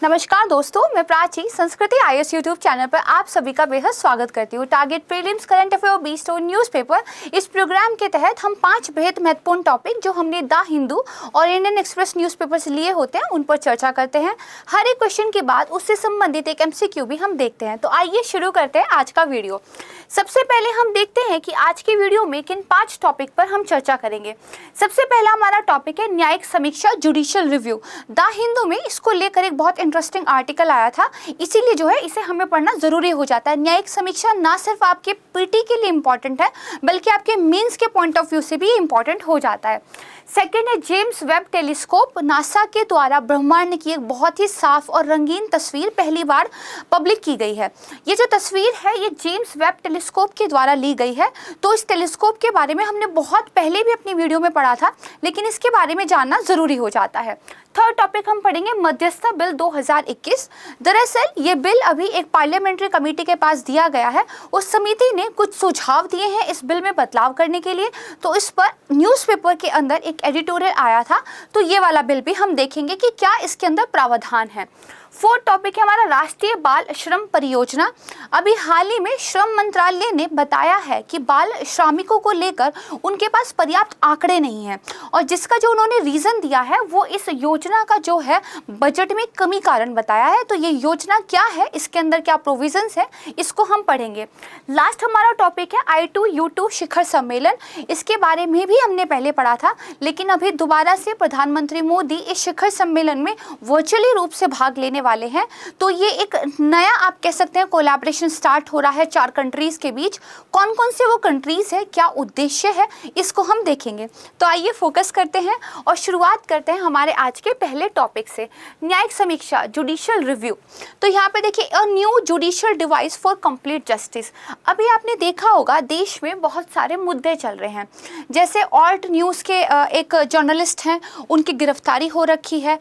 नमस्कार दोस्तों, मैं प्राची संस्कृति आईएएस यूट्यूब चैनल पर आप सभी का बेहद स्वागत करती हूँ। Target prelims current affair based on newspaper, इस प्रोग्राम के तहत हम 5 बेहद महत्वपूर्ण टॉपिक जो हमने द हिंदू और इंडियन एक्सप्रेस न्यूज़पेपर से लिए होते हैं उन पर चर्चा करते हैं। हर एक क्वेश्चन के बाद उससे संबंधित एक MCQ भी हम देखते हैं। तो आइए शुरू करते हैं आज का वीडियो। सबसे पहले हम देखते हैं कि आज की वीडियो में किन 5 टॉपिक पर हम चर्चा करेंगे। सबसे पहला हमारा टॉपिक है न्यायिक समीक्षा, जुडिशियल रिव्यू। द हिंदू में इसको लेकर एक बहुत इंटरेस्टिंग आर्टिकल आया था, इसीलिए जो है इसे हमें पढ़ना जरूरी हो जाता है। न्यायिक समीक्षा ना सिर्फ आपके पीटी के लिए इंपॉर्टेंट है बल्कि आपके मेंस के पॉइंट ऑफ व्यू से भी इंपॉर्टेंट हो जाता है। सेकेंड है जेम्स वेब टेलीस्कोप। नासा के द्वारा ब्रह्मांड की एक बहुत ही साफ और रंगीन तस्वीर पहली बार पब्लिक की गई है। ये जो तस्वीर है ये जेम्स वेब टेलीस्कोप के द्वारा ली गई है। तो इस टेलीस्कोप के बारे में हमने बहुत पहले भी अपनी वीडियो में पढ़ा था, लेकिन इसके बारे में जानना जरूरी हो जाता है। थर्ड टॉपिक हम पढ़ेंगे मध्यस्थता बिल 2021। दरअसल ये बिल अभी एक पार्लियामेंट्री कमेटी के पास दिया गया है। उस समिति ने कुछ सुझाव दिए हैं इस बिल में बदलाव करने के लिए, तो इस पर न्यूज़पेपर के अंदर एक एडिटोरियल आया था। तो ये वाला बिल भी हम देखेंगे कि क्या इसके अंदर प्रावधान है। फोर्थ टॉपिक है हमारा राष्ट्रीय बाल श्रम परियोजना। अभी हाल ही में श्रम मंत्रालय ने बताया है कि बाल श्रमिकों को लेकर उनके पास पर्याप्त आंकड़े नहीं हैं, और जिसका जो उन्होंने रीज़न दिया है वो इस योजना का जो है बजट में कमी कारण बताया है। तो ये योजना क्या है, इसके अंदर क्या प्रोविजंस है, इसको हम पढ़ेंगे। लास्ट हमारा टॉपिक है I2U2 शिखर सम्मेलन। इसके बारे में भी हमने पहले पढ़ा था, लेकिन अभी दोबारा से प्रधानमंत्री मोदी इस शिखर सम्मेलन में वर्चुअली रूप से भाग लेने वाले हैं। तो ये एक नया आप कह सकते हैं कोलैबोरेशन स्टार्ट हो रहा है 4 कंट्रीज के बीच। कौन कौन से वो कंट्रीज है, क्या उद्देश्य है, इसको हम देखेंगे। तो आइए फोकस करते हैं और शुरुआत करते हैं हमारे आज के पहले टॉपिक से, न्यायिक समीक्षा, जुडिशियल रिव्यू। तो यहाँ पे देखिए, a new judicial device for complete justice. अभी आपने देखा होगा देश में बहुत सारे मुद्दे चल रहे हैं, जैसे ऑल्ट न्यूज़ के एक जर्नलिस्ट हैं, उनकी गिरफ्तारी हो रखी है।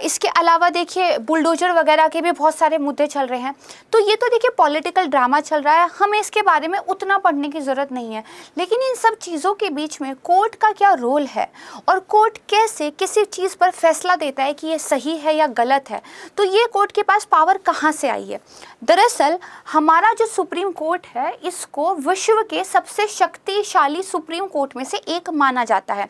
इसके अलावा देखिए बुलडोजर वगैरह के भी बहुत सारे मुद्दे चल रहे हैं। तो ये तो देखिए पॉलिटिकल ड्रामा चल रहा है, हमें इसके बारे में उतना पढ़ने की ज़रूरत नहीं है। लेकिन इन सब चीज़ों के बीच में कोर्ट का क्या रोल है और कोर्ट कैसे किसी चीज़ पर फैसला देता है कि ये सही है या गलत है, तो ये कोर्ट के पास पावर कहाँ से आई है। दरअसल हमारा जो सुप्रीम कोर्ट है इसको विश्व के सबसे शक्तिशाली सुप्रीम कोर्ट में से एक माना जाता है।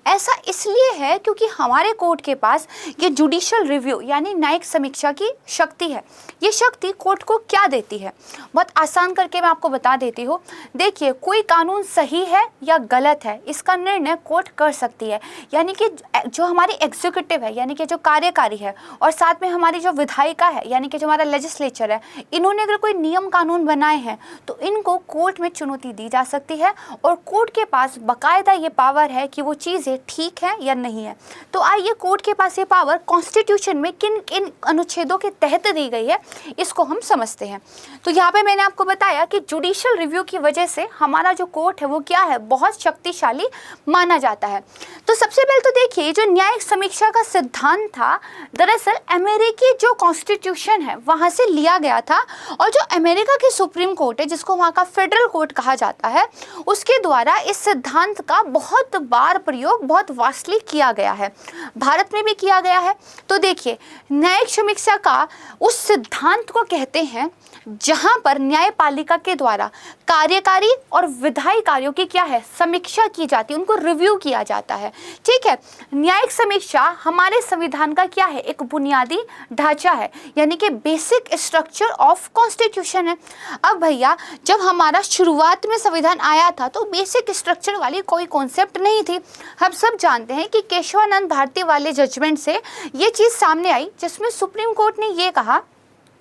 ऐसा इसलिए है क्योंकि हमारे कोर्ट के पास ये जुडिशियल रिव्यू यानी न्यायिक समीक्षा की शक्ति है। ये शक्ति कोर्ट को क्या देती है, बहुत आसान करके मैं आपको बता देती हूँ। देखिए, कोई कानून सही है या गलत है इसका निर्णय कोर्ट कर सकती है। यानी कि जो हमारी एग्जीक्यूटिव है यानी कि जो कार्यकारी है, और साथ में हमारी जो विधायिका है यानी कि जो हमारा लेजिस्लेचर है, इन्होंने अगर कोई नियम कानून बनाए हैं तो इनको कोर्ट में चुनौती दी जा सकती है, और कोर्ट के पास बाकायदा ये पावर है कि वो चीज़ें ठीक है या नहीं है। तो आइए कोर्ट के पास ये पावर कॉन्स्टिट्यूशन में किन किन अनुच्छेदों के तहत दी गई है इसको हम समझते हैं। तो यहाँ पे मैंने आपको बताया कि जुडिशियल रिव्यू की वजह से हमारा जो कोर्ट है वो क्या है, बहुत शक्तिशाली माना जाता है। तो सबसे पहले तो देखिए, जो न्यायिक समीक्षा का सिद्धांत था दरअसल अमेरिकी जो कॉन्स्टिट्यूशन है वहाँ से लिया गया था, और जो अमेरिका की सुप्रीम कोर्ट है जिसको वहाँ का फेडरल कोर्ट कहा जाता है, उसके द्वारा इस सिद्धांत का बहुत बार प्रयोग बहुत वास्टली किया गया है, भारत में भी किया गया है। तो देखिए, न्यायिक समीक्षा का उस सिद्धांत को कहते हैं जहां पर न्यायपालिका के द्वारा कार्यकारी और विधायी कार्यों की क्या है, समीक्षा की जाती है, उनको रिव्यू किया जाता है। ठीक है, न्यायिक समीक्षा हमारे संविधान का क्या है, एक बुनियादी ढांचा है, यानी कि बेसिक स्ट्रक्चर ऑफ कॉन्स्टिट्यूशन है। अब भैया, जब हमारा शुरुआत में संविधान आया था तो बेसिक स्ट्रक्चर वाली कोई कॉन्सेप्ट नहीं थी। हम सब जानते हैं कि केशवानंद भारती वाले जजमेंट से ये चीज़ सामने आई, जिसमें सुप्रीम कोर्ट ने ये कहा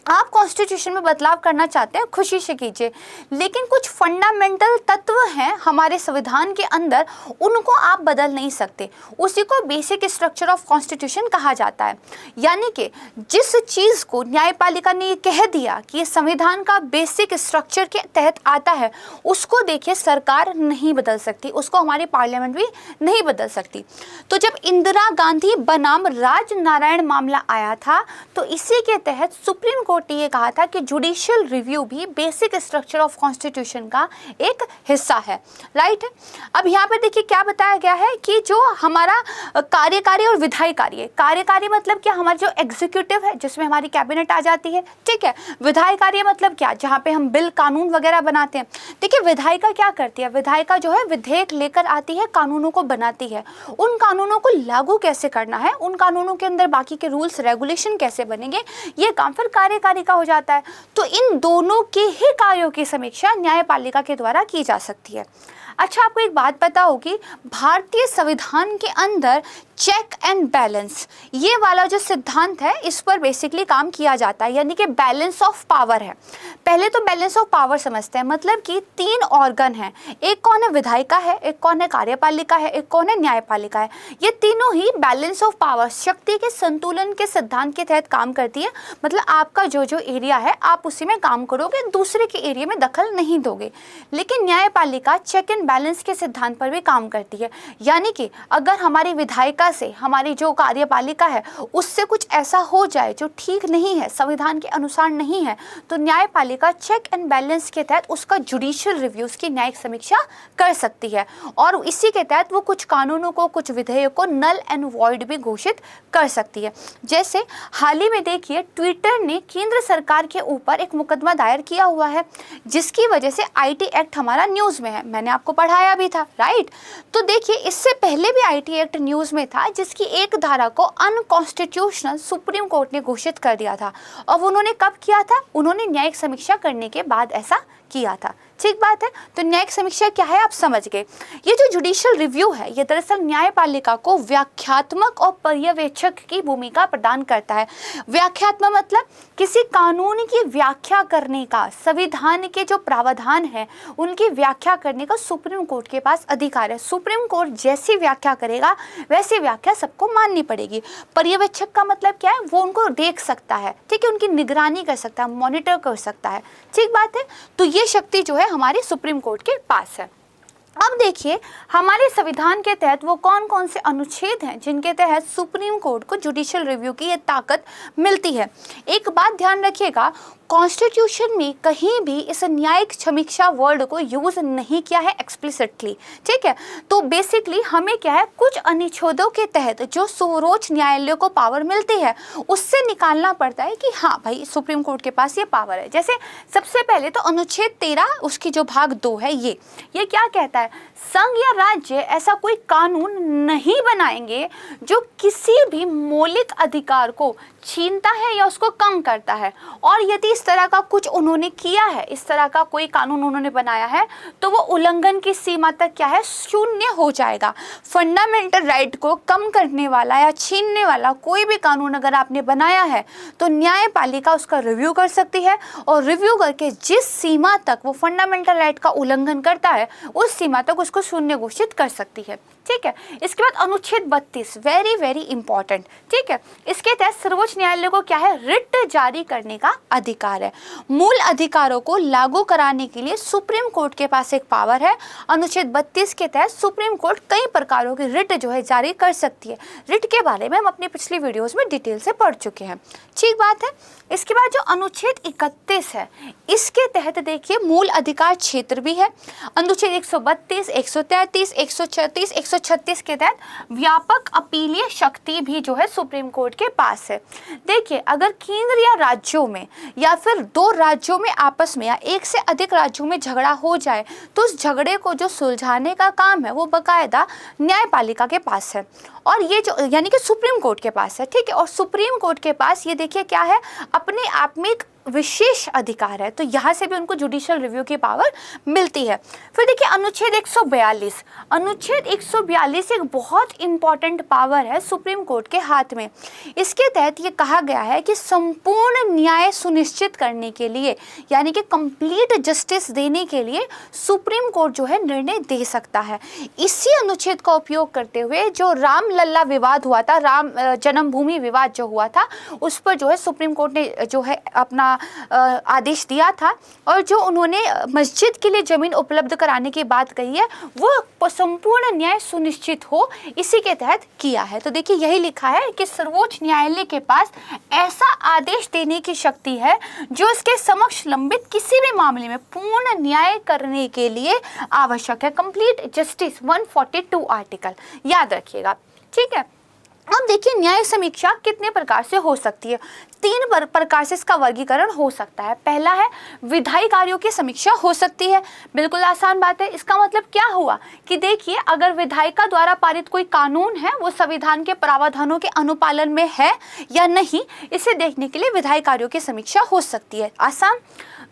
आप कॉन्स्टिट्यूशन में बदलाव करना चाहते हैं खुशी से कीजिए, लेकिन कुछ फंडामेंटल तत्व हैं हमारे संविधान के अंदर, उनको आप बदल नहीं सकते। उसी को बेसिक स्ट्रक्चर ऑफ कॉन्स्टिट्यूशन कहा जाता है। यानी कि जिस चीज़ को न्यायपालिका ने ये कह दिया कि ये संविधान का बेसिक स्ट्रक्चर के तहत आता है, उसको देखिए सरकार नहीं बदल सकती, उसको हमारी पार्लियामेंट भी नहीं बदल सकती। तो जब इंदिरा गांधी बनाम राजनारायण मामला आया था तो इसी के तहत सुप्रीम कोर्ट ने ये कहा था कि जुडिशियल रिव्यू भी बेसिक स्ट्रक्चर ऑफ कॉन्स्टिट्यूशन का एक हिस्सा है, राइट। अब यहाँ पे देखिए क्या बताया गया है कि जो हमारा कार्यकारी और विधायी कार्य, कार्यकारी मतलब क्या, हमारा जो एग्जीक्यूटिव है जिसमें हमारी कैबिनेट आ जाती है, ठीक है। विधायी कार्य मतलब क्या, जहाँ पे हम बिल कानून वगैरह बनाते हैं। देखिए विधायिका क्या करती है, विधायिका जो है विधेयक लेकर आती है, कानूनों को बनाती है, उन कानूनों को लागू कैसे करना है, उन कानूनों के अंदर बाकी के रूल्स रेगुलेशन कैसे बनेंगे, ये काम फिर कार्यकारी का हो जाता है। तो इन दोनों के ही कार्यों की समीक्षा न्यायपालिका के द्वारा की जा सकती है। अच्छा, आपको एक बात पता होगी, भारतीय संविधान के अंदर चेक एंड बैलेंस ये वाला जो सिद्धांत है इस पर बेसिकली काम किया जाता है, यानी कि बैलेंस ऑफ पावर है। पहले तो बैलेंस ऑफ पावर समझते हैं, मतलब कि 3 ऑर्गन हैं, एक कौन है, विधायिका है, एक कौन है, कार्यपालिका है, एक कौन है, न्यायपालिका है। ये तीनों ही बैलेंस ऑफ पावर, शक्ति के संतुलन के सिद्धांत के तहत काम करती है। मतलब आपका जो जो एरिया है आप उसी में काम करोगे, दूसरे के एरिया में दखल नहीं दोगे। लेकिन न्यायपालिका चेक एंड बैलेंस के सिद्धांत पर भी काम करती है, यानी कि अगर हमारी विधायिका से हमारी जो कार्यपालिका है उससे कुछ ऐसा हो जाए जो ठीक नहीं है, संविधान के अनुसार नहीं है, तो न्यायपालिका चेक एंड बैलेंस के तहत उसका जुडिशियल रिव्यू, उसकी न्यायिक समीक्षा कर सकती है, और इसी के तहत वो कुछ कानूनों को, कुछ विधेयकों को नल एंड वॉइड भी घोषित कर सकती है। जैसे हाल ही में देखिए ट्विटर ने केंद्र सरकार के ऊपर एक मुकदमा दायर किया हुआ है, जिसकी वजह से आईटी एक्ट हमारा न्यूज़ में है, मैंने आपको पढ़ाया भी था, राइट। तो देखिए इससे पहले भी आईटी एक्ट न्यूज़ में था, जिसकी एक धारा को अनकॉन्स्टिट्यूशनल सुप्रीम कोर्ट ने घोषित कर दिया था। और उन्होंने कब किया था, उन्होंने न्यायिक समीक्षा करने के बाद ऐसा किया था, ठीक बात है। तो न्यायिक समीक्षा क्या है आप समझ गए। ये जो जुडिशियल रिव्यू है ये दरअसल न्यायपालिका को व्याख्यात्मक और पर्यवेक्षक की भूमिका प्रदान करता है। व्याख्यात्मक मतलब किसी कानून की व्याख्या करने का, संविधान के जो प्रावधान है उनकी व्याख्या करने का सुप्रीम कोर्ट के पास अधिकार है। सुप्रीम कोर्ट जैसी व्याख्या करेगा वैसी व्याख्या सबको माननी पड़ेगी। पर्यवेक्षक का मतलब क्या है, वो उनको देख सकता है, ठीक है, उनकी निगरानी कर सकता है, मॉनिटर कर सकता है, ठीक बात है। तो ये शक्ति जो है हमारे सुप्रीम कोर्ट के पास है। अब देखिए हमारे संविधान के तहत वो कौन कौन से अनुच्छेद हैं जिनके तहत सुप्रीम कोर्ट को जुडिशियल रिव्यू की ये ताकत मिलती है। एक बात ध्यान रखिएगा, कॉन्स्टिट्यूशन में कहीं भी इस न्यायिक समीक्षा वर्ड को यूज नहीं किया है एक्सप्लिसिटली, ठीक है। तो बेसिकली हमें क्या है, कुछ अनुच्छेदों के तहत जो सर्वोच्च न्यायालय को पावर मिलती है उससे निकालना पड़ता है कि हाँ भाई सुप्रीम कोर्ट के पास ये पावर है। जैसे सबसे पहले तो अनुच्छेद 13 उसकी जो भाग 2 है ये क्या कहता है, संघ या राज्य ऐसा कोई कानून नहीं बनाएंगे जो किसी भी मौलिक अधिकार को छीनता है या उसको कम करता है, और यदि इस तरह का कुछ उन्होंने किया है, इस तरह का कोई कानून उन्होंने बनाया है तो वो उल्लंघन की सीमा तक क्या है, शून्य हो जाएगा। फंडामेंटल राइट को कम करने वाला या छीनने वाला कोई भी कानून अगर आपने बनाया है तो न्यायपालिका उसका रिव्यू कर सकती है, और रिव्यू करके जिस सीमा तक वो फंडामेंटल राइट का उल्लंघन करता है उस सीमा तक उसको शून्य घोषित कर सकती है, ठीक है। इसके बाद अनुच्छेद 32 वेरी वेरी इंपॉर्टेंट, ठीक है। इसके तहत सर्वोच्च न्यायालय को क्या है, रिट जारी करने का अधिकार है। मूल अधिकारों को लागू कराने के लिए सुप्रीम कोर्ट के पास एक पावर है। अनुच्छेद 32 के तहत सुप्रीम कोर्ट कई प्रकारों की रिट जो है जारी कर सकती है। रिट के बारे में हम अपनी पिछली वीडियोस में डिटेल से पढ़ चुके हैं, ठीक बात है। इसके बाद जो अनुच्छेद 31 है इसके तहत देखिए मूल अधिकार क्षेत्र भी है। अनुच्छेद 132, 133, 134, 136 के तहत व्यापक अपीलीय शक्ति भी जो है सुप्रीम कोर्ट के पास है। देखिए अगर केंद्र या राज्यों में या फिर 2 राज्यों में आपस में या एक से अधिक राज्यों में झगड़ा हो जाए तो उस झगड़े को जो सुलझाने का काम है वो बाकायदा न्यायपालिका के पास है, और ये जो यानी कि सुप्रीम कोर्ट के पास है, ठीक है। और सुप्रीम कोर्ट के पास ये देखिए क्या है, अपने आप में एक विशेष अधिकार है, तो यहाँ से भी उनको जुडिशियल रिव्यू की पावर मिलती है। फिर देखिए अनुच्छेद 142, अनुच्छेद 142 एक बहुत इंपॉर्टेंट पावर है सुप्रीम कोर्ट के हाथ में। इसके तहत ये कहा गया है कि संपूर्ण न्याय सुनिश्चित करने के लिए यानी कि कंप्लीट जस्टिस देने के लिए सुप्रीम कोर्ट जो है निर्णय दे सकता है। इसी अनुच्छेद का उपयोग करते हुए जो राम लल्ला विवाद हुआ था, राम जन्मभूमि विवाद जो हुआ था, उस पर जो है सुप्रीम कोर्ट ने जो है अपना आदेश दिया था, और जो उन्होंने मस्जिद के लिए ज़मीन उपलब्ध कराने की बात कही है वो संपूर्ण न्याय सुनिश्चित हो, इसी के तहत किया है। तो देखिए यही लिखा है कि सर्वोच्च न्यायालय के पास ऐसा आदेश देने की शक्ति है जो इसके समक्ष लंबित किसी भी मामले में पूर्ण न्याय करने के लिए आवश्यक है। कंप्लीट जस्टिस 142 आर्टिकल याद रखिएगा, ठीक है। अब देखिए न्याय समीक्षा कितने प्रकार से हो सकती है। 3 प्रकार से इसका वर्गीकरण हो सकता है। पहला है विधायी कार्यों की समीक्षा हो सकती है, बिल्कुल आसान बात है। इसका मतलब क्या हुआ कि देखिए अगर विधायिका द्वारा पारित कोई कानून है वो संविधान के प्रावधानों के अनुपालन में है या नहीं, इसे देखने के लिए विधायी कार्यों की समीक्षा हो सकती है, आसान।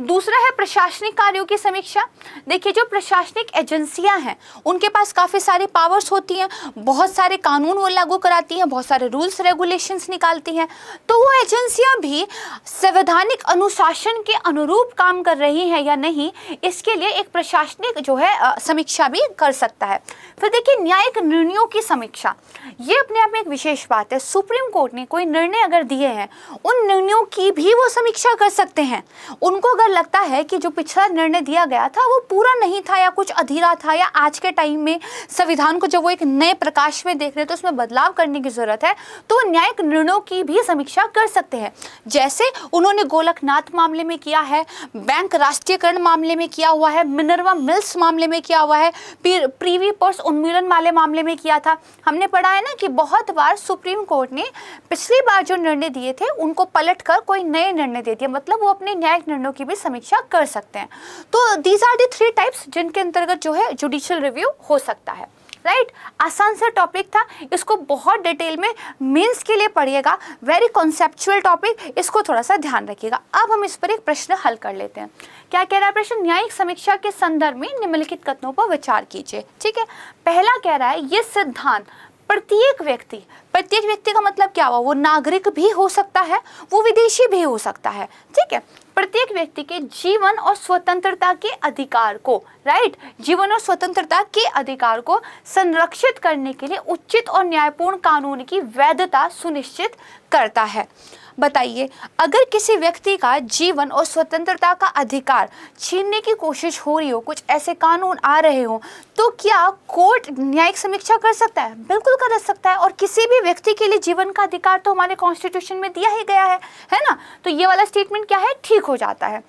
दूसरा है प्रशासनिक कार्यों की समीक्षा। देखिए जो प्रशासनिक एजेंसियां हैं उनके पास काफ़ी सारी पावर्स होती हैं, बहुत सारे कानून वो लागू कराती हैं, बहुत सारे रूल्स रेगुलेशंस निकालती हैं, तो वो एजेंसियां भी संवैधानिक अनुशासन के अनुरूप काम कर रही हैं या नहीं, इसके लिए एक प्रशासनिक जो है समीक्षा भी कर सकता है। फिर देखिए न्यायिक निर्णयों की समीक्षा, ये अपने आप में एक विशेष बात है। सुप्रीम कोर्ट ने कोई निर्णय अगर दिए हैं, उन निर्णयों की भी वो समीक्षा कर सकते हैं। उनको अगर लगता है कि जो पिछला निर्णय दिया गया था वो पूरा नहीं था या कुछ अधूरा था, या आज के टाइम में संविधान को जब वो एक नए प्रकाश में देख रहे हैं तो उसमें बदलाव करने की जरूरत है, तो न्यायिक निर्णयों की भी समीक्षा कर सकते हैं। जैसे उन्होंने गोलकनाथ मामले में किया है, बैंक राष्ट्रीयकरण मामले में किया हुआ है, मिनर्वा मिल्स मामले में किया हुआ है, प्रीवी पर्स उन्मूलन वाले मामले में किया था। हमने पढ़ा है ना कि बहुत बार सुप्रीम कोर्ट ने पिछली बार जो निर्णय दिए थे उनको पलटकर कोई नए निर्णय दे दिए, मतलब वो अपने न्यायिक निर्णयों की भी समीक्षा कर सकते हैं। तो दीज आर दी 3 टाइप्स जिनके अंतर्गत जो है जुडिशियल रिव्यू हो सकता है, राइट। आसान सा टॉपिक था, इसको बहुत डिटेल में मेंस के लिए पढ़िएगा, वेरी कॉन्सेप्चुअल टॉपिक, इसको थोड़ा सा ध्यान रखिएगा। अब हम इस पर एक प्रश्न हल कर लेते हैं। क्या कह रहा है प्रश्न, न्यायिक समीक्षा के संदर्भ में निम्नलिखित कथनों पर विचार कीजिए, ठीक है। पहला कह रहा है ये सिद्धांत प्रत्येक व्यक्ति का मतलब क्या हुआ, वो नागरिक भी हो सकता है, वो विदेशी भी हो सकता है, ठीक है। प्रत्येक व्यक्ति के जीवन और स्वतंत्रता के अधिकार को, राइट, जीवन और स्वतंत्रता के अधिकार को संरक्षित करने के लिए उचित और न्यायपूर्ण कानून की वैधता सुनिश्चित करता है। बताइए अगर किसी व्यक्ति का जीवन और स्वतंत्रता का अधिकार छीनने की कोशिश हो रही हो, कुछ ऐसे कानून आ रहे हो, तो क्या कोर्ट न्यायिक समीक्षा कर सकता है? बिल्कुल कर सकता है। और किसी भी व्यक्ति के लिए जीवन का अधिकार तो हमारे कॉन्स्टिट्यूशन में दिया ही गया है ना। तो ये वाला स्टेटमेंट क्या है, ठीक हो जाता है।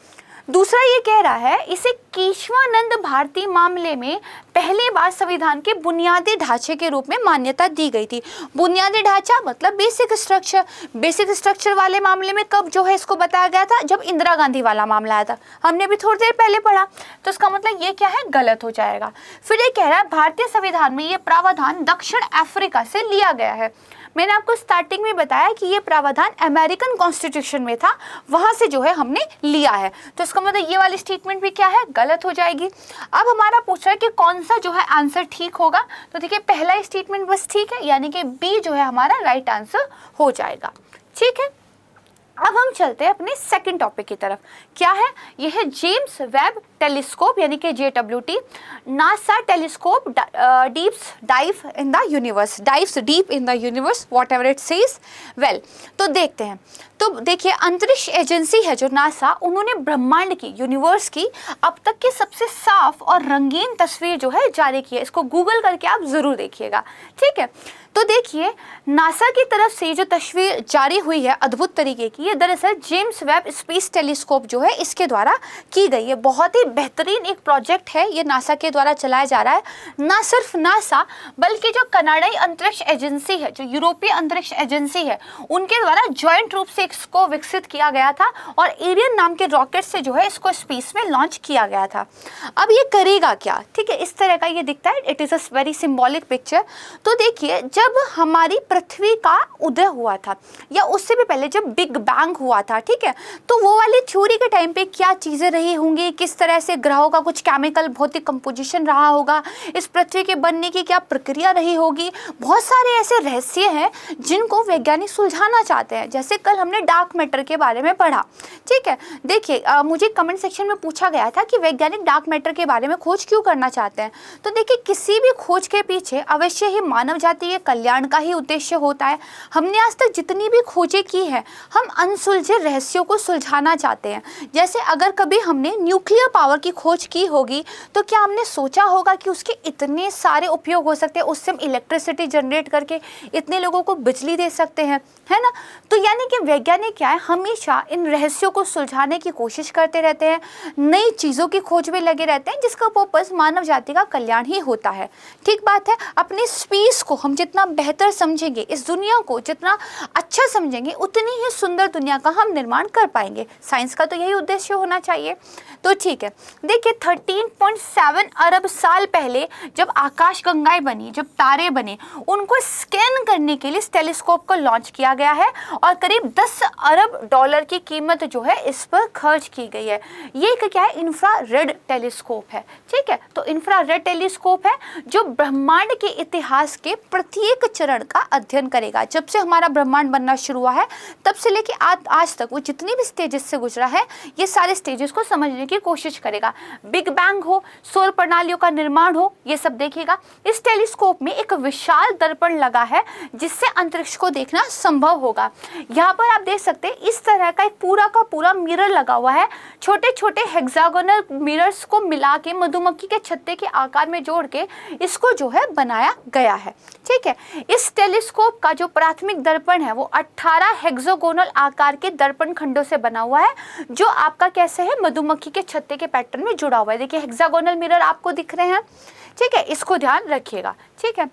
दूसरा ये कह रहा है इसे केशवानंद भारती मामले में पहली बार संविधान के बुनियादी ढांचे के रूप में मान्यता दी गई थी। बुनियादी ढांचा मतलब बेसिक स्ट्रक्चर। बेसिक स्ट्रक्चर वाले मामले में कब जो है इसको बताया गया था, जब इंदिरा गांधी वाला मामला आया था, हमने भी थोड़ी देर पहले पढ़ा। तो इसका मतलब ये क्या है, गलत हो जाएगा। फिर ये कह रहा है भारतीय संविधान में ये प्रावधान दक्षिण अफ्रीका से लिया गया है। मैंने आपको स्टार्टिंग में बताया कि ये प्रावधान अमेरिकन कॉन्स्टिट्यूशन में था, वहां से जो है हमने लिया है। तो इसका मतलब ये वाली स्टेटमेंट भी क्या है, गलत हो जाएगी। अब हमारा पूछ रहा है कि कौन सा जो है आंसर ठीक होगा। तो देखिए पहला स्टेटमेंट बस ठीक है, यानी कि बी जो है हमारा राइट आंसर हो जाएगा, ठीक है। अब हम चलते हैं अपने सेकंड टॉपिक की तरफ। क्या है, यह है जेम्स वेब टेलीस्कोप यानी कि JWT, NASA telescope dives deep in the universe, whatever it says. Well, तो देखते हैं। तो देखिए अंतरिक्ष एजेंसी है जो नासा, उन्होंने ब्रह्मांड की, यूनिवर्स की अब तक की सबसे साफ और रंगीन तस्वीर जो है जारी की है। इसको गूगल करके आप जरूर देखिएगा, ठीक है। तो देखिए नासा की तरफ से जो तस्वीर जारी हुई है अद्भुत तरीके की, ये दरअसल जेम्स वेब स्पेस टेलीस्कोप जो है इसके द्वारा की गई है। बहुत ही बेहतरीन एक प्रोजेक्ट है, ये नासा के द्वारा चलाया जा रहा है। ना सिर्फ नासा बल्कि जो कनाडाई अंतरिक्ष एजेंसी है, जो यूरोपीय अंतरिक्ष एजेंसी है, उनके द्वारा ज्वाइंट रूप से इसको विकसित किया गया था और एरियन नाम के रॉकेट से जो है इसको स्पेस में लॉन्च किया गया था। अब ये करेगा क्या, ठीक है, इस तरह का ये दिखता है। It is a very symbolic picture. तो देखिए जब हमारी पृथ्वी का उदय हुआ था या उससे भी पहले जब बिग बैंग हुआ था, ठीक है, तो वो वाली थ्योरी के टाइम पे क्या चीज़ें रही होंगी, किस तरह से ग्रहों का कुछ केमिकल भौतिक कंपोजिशन रहा होगा, इस पृथ्वी के बनने की क्या प्रक्रिया रही होगी, बहुत सारे ऐसे रहस्य हैं जिनको वैज्ञानिक सुलझाना चाहते हैं। जैसे कल हमने डार्क मैटर के बारे में पढ़ा, ठीक है। देखिए मुझे कमेंट सेक्शन में पूछा गया था कि वैज्ञानिक डार्क मैटर के बारे में खोज क्यों करना चाहते हैं। तो देखिए किसी भी खोज के पीछे अवश्य ही मानव जाति के कल्याण का ही उद्देश्य होता है। हमने आज तक जितनी भी खोजें की है, हम अनसुलझे रहस्यों को सुलझाना चाहते हैं। जैसे अगर कभी हमने न्यूक्लियर पावर की खोज की होगी तो क्या हमने सोचा होगा कि उसके इतने सारे उपयोग हो सकते हैं, उससे हम इलेक्ट्रिसिटी जनरेट करके इतने लोगों को बिजली दे सकते हैं, है ना। तो यानी कि वैज्ञानिक क्या है, हमेशा इन रहस्यों को सुलझाने की कोशिश करते रहते हैं, नई चीज़ों की खोज में लगे रहते हैं, जिसका पर्पस मानव जाति का कल्याण ही होता है। ठीक बात है। अपनी स्पेस को हम जितना बेहतर समझेंगे, इस दुनिया को जितना अच्छा समझेंगे, उतनी ही सुंदर दुनिया का हम निर्माण कर पाएंगे। साइंस का तो यही उद्देश्य होना चाहिए। तो ठीक है, देखिए 13.7 अरब साल पहले जब आकाशगंगाएं बनी, जब तारे बने, उनको स्कैन करने के लिए इस टेलीस्कोप को लॉन्च किया गया है और करीब 10 अरब डॉलर की कीमत जो है इस पर खर्च की गई है। ये एक क्या है, इंफ्रारेड टेलीस्कोप है। ठीक है, तो इंफ्रारेड टेलीस्कोप है जो ब्रह्मांड के इतिहास के प्रत्येक चरण का अध्ययन करेगा। जब से हमारा ब्रह्मांड बनना शुरू हुआ है तब से लेके आज तक वो जितनी भी स्टेजेस से गुजरा है, ये सारे स्टेजेस को समझने की कोशिश करेगा। बिग बैंग हो, सौर प्रणालियों का निर्माण हो, ये सब देखेगा। इस टेलीस्कोप में एक विशाल दर्पण लगा है जिससे अंतरिक्ष को देखना संभव होगा। यहाँ पर आप देख सकते हैं इस तरह का एक पूरा का पूरा मिरर लगा हुआ है। छोटे छोटे हेक्सागोनल मिरर्स को मिला के मधुमक्खी के छत्ते के आकार में जोड़ के इसको जो है बनाया गया है। ठीक है, इस टेलीस्कोप का जो प्राथमिक दर्पण है वो 18 हेक्सागोनल आकार के दर्पण खंडों से बना हुआ है, जो आपका कैसे है, मधुमक्खी के छत्ते के पैटर्न में जुड़ा हुआ है। देखिए हेक्सागोनल मिरर आपको दिख रहे हैं। ठीक है, इसको ध्यान रखिएगा। ठीक है,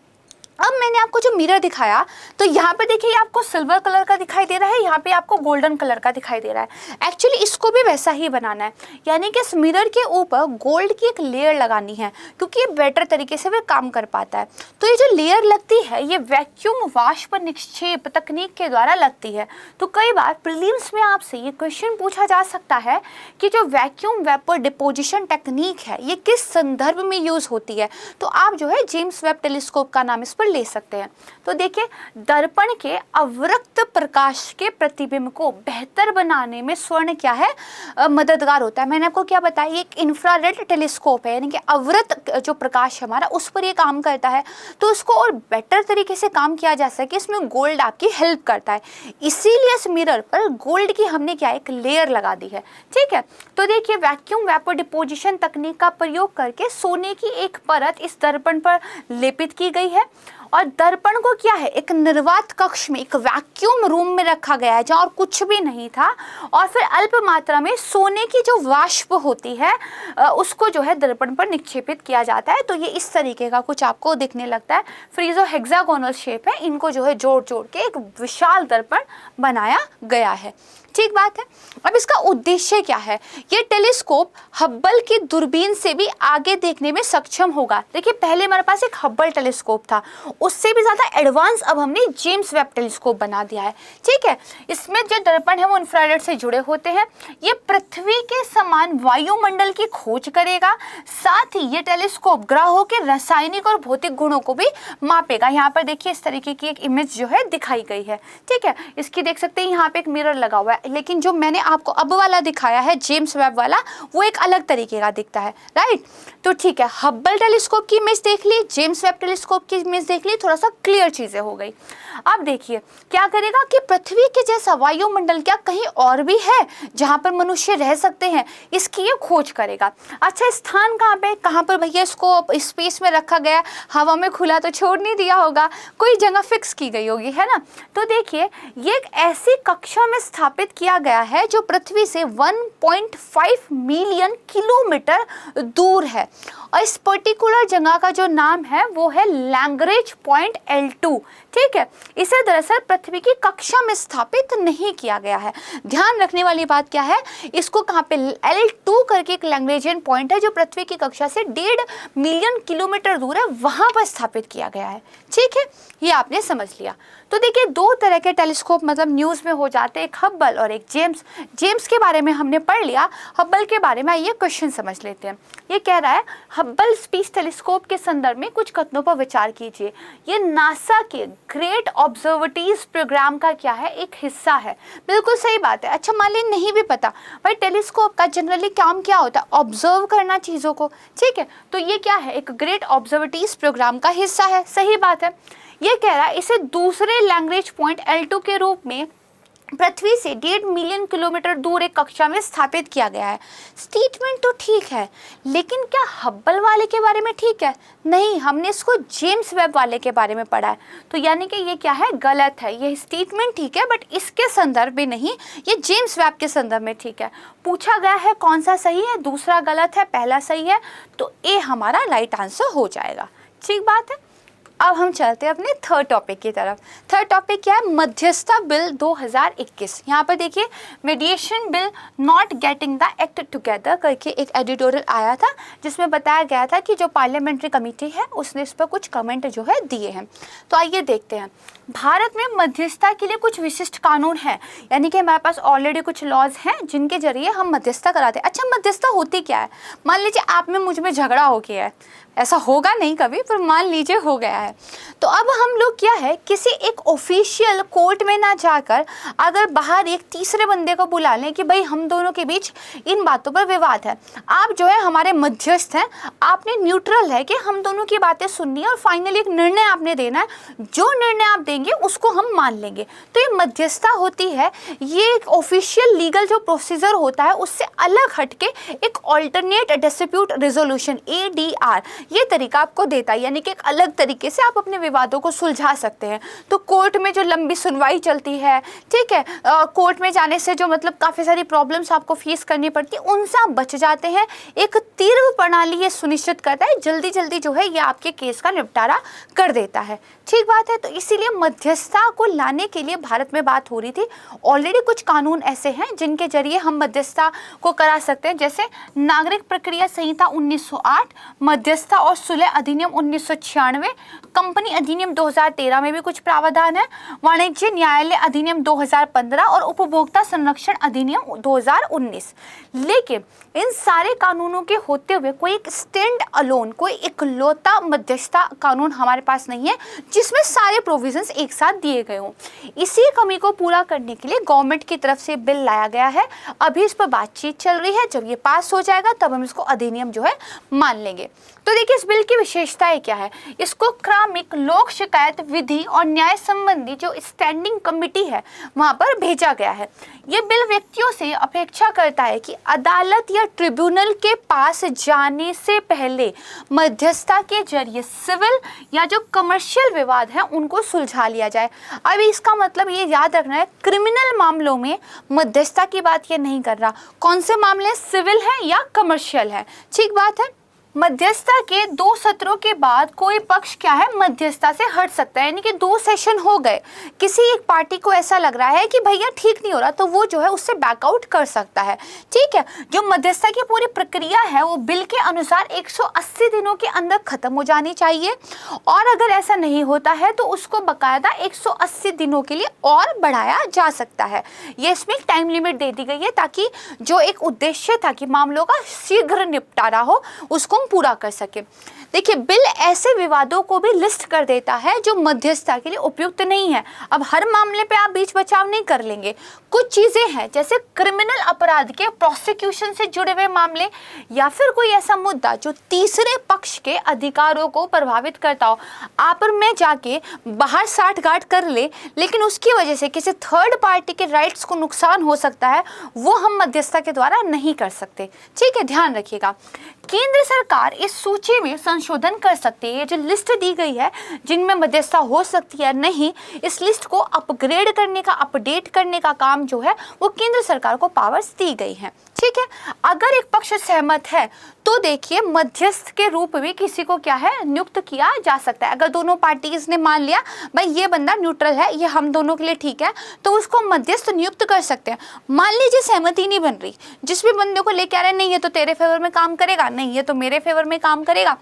अब मैंने आपको जो मिरर दिखाया तो यहाँ पे देखिए आपको सिल्वर कलर का दिखाई दे रहा है, यहाँ पे आपको गोल्डन कलर का दिखाई दे रहा है। एक्चुअली इसको भी वैसा ही बनाना है, यानी कि इस मिरर के ऊपर गोल्ड की एक लेयर लगानी है, क्योंकि ये बेटर तरीके से भी काम कर पाता है। तो ये जो लेयर लगती है ये वैक्यूम वाष्प निक्षेप तकनीक के द्वारा लगती है। तो कई बार प्रीलिम्स में आपसे ये क्वेश्चन पूछा जा सकता है कि जो वैक्यूम वेपर डिपोजिशन टेक्निक है ये किस संदर्भ में यूज होती है। तो आप जो है जेम्स वेब टेलीस्कोप का नाम इस पर ले सकते हैं। तो देखिए दर्पण के अवरक्त प्रकाश के प्रतिबिंब को बेहतर बनाने में स्वर्ण क्या है, मददगार होता है। मैंने आपको क्या बताया, ये एक इंफ्रारेड टेलीस्कोप है, यानी कि अवरक्त जो प्रकाश हमारा उस पर ये काम करता है। तो उसको और बेटर तरीके से काम किया जा सके, इसमें गोल्ड आपकी हेल्प करता है। इसीलिए इस मिरर पर गोल्ड की हमने क्या एक लेयर लगा दी है। ठीक है, तो देखिए वैक्यूम वेपर डिपोजिशन तकनीक का प्रयोग करके सोने की एक परत इस दर्पण पर लेपित की गई है और दर्पण को क्या है एक निर्वात कक्ष में, एक वैक्यूम रूम में रखा गया है जहाँ और कुछ भी नहीं था, और फिर अल्प मात्रा में सोने की जो वाष्प होती है उसको जो है दर्पण पर निक्षेपित किया जाता है। तो ये इस तरीके का कुछ आपको दिखने लगता है। फिर ये जो हेक्सागोनल शेप है इनको जो है जोड़ जोड़ के एक विशाल दर्पण बनाया गया है। ठीक बात है। अब इसका उद्देश्य क्या है, ये टेलीस्कोप हब्बल की दूरबीन से भी आगे देखने में सक्षम होगा। देखिए पहले हमारे पास एक हब्बल टेलीस्कोप था, उससे भी ज़्यादा एडवांस अब हमने जेम्स वेब टेलीस्कोप बना दिया है। ठीक है, इसमें जो दर्पण है वो इंफ्रारेड से जुड़े होते हैं। ये पृथ्वी के समान वायुमंडल की खोज करेगा, साथ ही ये टेलीस्कोप ग्रहों के रासायनिक और भौतिक गुणों को भी मापेगा। यहाँ पर देखिए इस तरीके की एक इमेज जो है दिखाई गई है। ठीक है, इसकी देख सकते हैं यहाँ पे एक मिरर लगा हुआ है, लेकिन जो मैंने आपको अब वाला दिखाया है जेम्स वेब वाला वो एक अलग तरीके का दिखता है। राइट, तो ठीक है, हब्बल टेलीस्कोप की इमेज देख ली, जेम्स वेब टेलीस्कोप की इमेज देख ली, थोड़ा सा क्लियर चीजें हो गई। अब देखिए क्या करेगा कि पृथ्वी के जैसा वायुमंडल क्या कहीं और भी है जहां पर मनुष्य रह सकते हैं, इसकी ये खोज करेगा। अच्छा स्थान कहाँ पे, कहाँ पर भैया इसको स्पेस में रखा गया, हवा में खुला तो छोड़ नहीं दिया होगा, कोई जगह फिक्स की गई होगी, है ना। तो देखिए ये एक ऐसी कक्षा में स्थापित किया गया है जो पृथ्वी से 1.5 मिलियन किलोमीटर दूर है, और इस पर्टिकुलर जगह का जो नाम है वो है लैग्रेंज पॉइंट L2। ठीक है, इसे दरअसल पृथ्वी की कक्षा में स्थापित नहीं किया गया है। ध्यान रखने वाली बात क्या है, इसको कहाँ पे L2 करके एक लैग्रेंजियन पॉइंट है जो पृथ्वी की कक्षा से 1.5 मिलियन किलोमीटर दूर है, वहां पर स्थापित किया गया है। ठीक है, ये आपने समझ लिया। तो देखिए दो तरह के टेलीस्कोप मतलब न्यूज़ में हो जाते हैं, एक हब्बल और एक जेम्स। जेम्स के बारे में हमने पढ़ लिया, हब्बल के बारे में ये क्वेश्चन समझ लेते हैं। ये कह रहा है हब्बल स्पेस टेलीस्कोप के संदर्भ में कुछ कथनों पर विचार कीजिए। ये नासा के ग्रेट ऑब्जर्वेटरीज प्रोग्राम का क्या है एक हिस्सा है। बिल्कुल सही बात है। अच्छा मान लीजिए नहीं भी पता भाई टेलीस्कोप का जनरली काम क्या होता है, ऑब्जर्व करना चीज़ों को। ठीक है, तो ये क्या है एक ग्रेट ऑब्जर्वेटरीज प्रोग्राम का हिस्सा है, सही बात है। ये कह रहा है इसे दूसरे लैग्रेंज पॉइंट L2 के रूप में पृथ्वी से 1.5 मिलियन किलोमीटर दूर एक कक्षा में स्थापित किया गया है। स्टेटमेंट तो ठीक है, लेकिन क्या हब्बल वाले के बारे में ठीक है? नहीं, हमने इसको जेम्स वेब वाले के बारे में पढ़ा है। तो यानी कि ये क्या है, गलत है। ये स्टेटमेंट ठीक है बट इसके संदर्भ में नहीं, ये जेम्स वेब के संदर्भ में ठीक है। पूछा गया है कौन सा सही है, दूसरा गलत है, पहला सही है, तो ए हमारा राइट आंसर हो जाएगा। ठीक बात है। अब हम चलते हैं अपने थर्ड टॉपिक की तरफ। थर्ड टॉपिक क्या है, मध्यस्थता बिल 2021। यहाँ पर देखिए, mediation bill not getting the act together करके एक एडिटोरियल आया था, जिसमें बताया गया था कि जो पार्लियामेंट्री कमेटी है उसने इस पर कुछ कमेंट जो है दिए हैं। तो आइए देखते हैं। भारत में मध्यस्थता के लिए कुछ विशिष्ट कानून हैं, यानी कि हमारे पास ऑलरेडी कुछ लॉज हैं जिनके जरिए हम मध्यस्थता कराते हैं। अच्छा, मध्यस्थता होती क्या है? मान लीजिए आप में मुझ में झगड़ा हो गया है, ऐसा होगा नहीं कभी, पर मान लीजिए हो गया है, तो अब हम लोग क्या है, किसी एक ऑफिशियल कोर्ट में ना जाकर अगर बाहर एक तीसरे बंदे को बुला लें कि भाई हम दोनों के बीच इन बातों पर विवाद है, आप जो है हमारे मध्यस्थ हैं, आपने न्यूट्रल है कि हम दोनों की बातें सुननी है और फाइनली एक निर्णय आपने देना है, जो निर्णय आप देंगे उसको हम मान लेंगे, तो ये मध्यस्थता होती है। ये एक ऑफिशियल लीगल जो प्रोसीजर होता है उससे अलग हटके एक ऑल्टरनेट डिस्प्यूट रेजोल्यूशन ADR ये तरीका आपको देता है, यानी कि एक अलग तरीके से आप अपने विवादों को सुलझा सकते हैं। तो कोर्ट में जो लंबी सुनवाई चलती है, ठीक है, कोर्ट में जाने से जो मतलब काफ़ी सारी प्रॉब्लम्स आपको फेस करनी पड़ती है, उनसे आप बच जाते हैं। एक तीव्र प्रणाली ये सुनिश्चित करता है, जल्दी जल्दी जो है ये आपके केस का निपटारा कर देता है। ठीक बात है। तो इसीलिए मध्यस्थता को लाने के लिए भारत में बात हो रही थी। ऑलरेडी कुछ कानून ऐसे हैं जिनके जरिए हम मध्यस्थता को करा सकते हैं, जैसे नागरिक प्रक्रिया संहिता 1908, मध्यस्थता और सुलह अधिनियम 1996, कंपनी अधिनियम 2013 में भी कुछ प्रावधान है, वाणिज्य न्यायालय अधिनियम 2015 और उपभोक्ता संरक्षण अधिनियम 2019। लेकिन इन सारे कानूनों के होते हुए कोई एक स्टैंड अलोन, कोई इकलौता मध्यस्थता कानून हमारे पास नहीं है जिसमें सारे प्रोविजंस एक साथ दिए गए हों। इसी कमी को पूरा करने के लिए गवर्नमेंट की तरफ से बिल लाया गया है। अभी इस पर बातचीत चल रही है, जब ये पास हो जाएगा तब हम इसको अधिनियम जो है मान लेंगे। तो देखिए इस बिल की विशेषताएं क्या है। इसको क्रमिक लोक शिकायत विधि और न्याय संबंधी जो स्टैंडिंग कमेटी है वहां पर भेजा गया है। ये बिल व्यक्तियों से अपेक्षा करता है कि अदालत या ट्रिब्यूनल के पास जाने से पहले मध्यस्थता के जरिए सिविल या जो कमर्शियल विवाद है उनको सुलझा लिया जाए। अब इसका मतलब ये याद रखना है, क्रिमिनल मामलों में मध्यस्थता की बात ये नहीं कर रहा, कौन से मामले सिविल है या कमर्शियल है। ठीक बात है। मध्यस्थता के 2 सत्रों के बाद कोई पक्ष क्या है, मध्यस्थता से हट सकता है, यानी कि 2 सेशन हो गए, किसी एक पार्टी को ऐसा लग रहा है कि भैया ठीक नहीं हो रहा, तो वो जो है उससे बैकआउट कर सकता है। ठीक है। जो मध्यस्थता की पूरी प्रक्रिया है वो बिल के अनुसार 180 दिनों के अंदर खत्म हो जानी चाहिए, और अगर ऐसा नहीं होता है तो उसको बकायदा 180 दिनों के लिए और बढ़ाया जा सकता है। ये इसमें एक टाइम लिमिट दे दी गई है ताकि जो एक उद्देश्य था कि मामलों का शीघ्र निपटारा हो उसको पूरा कर सके। देखिए बिल ऐसे विवादों को भी लिस्ट कर देता है जो मध्यस्थता के लिए उपयुक्त नहीं है। अब हर मामले पे आप बीच बचाव नहीं कर लेंगे, कुछ चीजें हैं जैसे क्रिमिनल अपराध के प्रोसिक्यूशन से जुड़े हुए मामले, या फिर कोई ऐसा मुद्दा जो तीसरे पक्ष के अधिकारों को प्रभावित करता हो। आप और मैं जाके बाहर साठगांठ कर ले, लेकिन उसकी वजह से किसी थर्ड पार्टी के राइट्स को नुकसान हो सकता है, वो हम मध्यस्थता के द्वारा नहीं कर सकते। ठीक है, ध्यान रखिएगा। केंद्र सरकार इस सूची में संशोधन कर सकती है। जो लिस्ट दी गई है जिनमें मध्यस्थता हो सकती है नहीं, इस लिस्ट को अपग्रेड करने का, अपडेट करने का काम जो है वो केंद्र सरकार को पावर्स दी गई हैं। ठीक है। अगर एक पक्ष सहमत है तो देखिए मध्यस्थ के रूप में किसी को क्या है, नियुक्त किया जा सकता है। अगर दोनों पार्टीज ने मान लिया भाई ये बंदा न्यूट्रल है, ये हम दोनों के लिए ठीक है, तो उसको मध्यस्थ नियुक्त कर सकते हैं। मान लीजिए सहमति नहीं बन रही, जिस भी बंदे को लेके आ रहे हैं, नहीं ये तो तेरे फेवर में काम करेगा, नहीं ये तो मेरे फेवर में काम करेगा,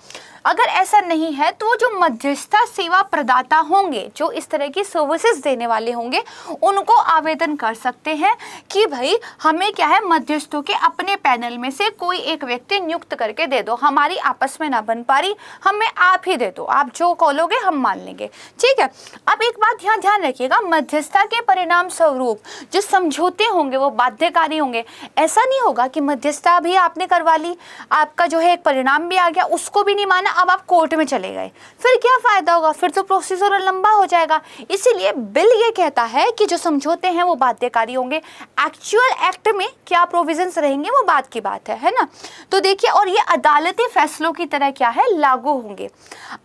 अगर ऐसा नहीं है तो जो मध्यस्थता सेवा प्रदाता होंगे, जो इस तरह की सर्विसेज देने वाले होंगे, उनको आवेदन कर सकते हैं कि भाई हमें क्या है, मध्यस्थों के अपने पैनल में से कोई एक व्यक्ति नियुक्त करके दे दो, हमारी आपस में ना बन पा रही, हमें आप ही दे दो, आप जो कहोगे हम मान लेंगे। ठीक है। अब एक बात यहाँ ध्यान रखिएगा, मध्यस्थता के परिणाम स्वरूप जो समझौते होंगे वो बाध्यकारी होंगे। ऐसा नहीं होगा कि मध्यस्थता भी आपने करवा ली, आपका जो है एक परिणाम भी आ गया, उसको भी नहीं माना, ना, अब आप कोर्ट में चले गए, फिर क्या फायदा होगा, फिर तो प्रोसीजर लंबा हो जाएगा। इसीलिए बिल ये कहता है कि जो समझौते हैं वो बाध्यकारी होंगे। एक्चुअल एक्ट में क्या प्रोविजंस रहेंगे वो बात की बात है ना। तो देखिए, और ये अदालती फैसलों की तरह क्या है, लागू होंगे।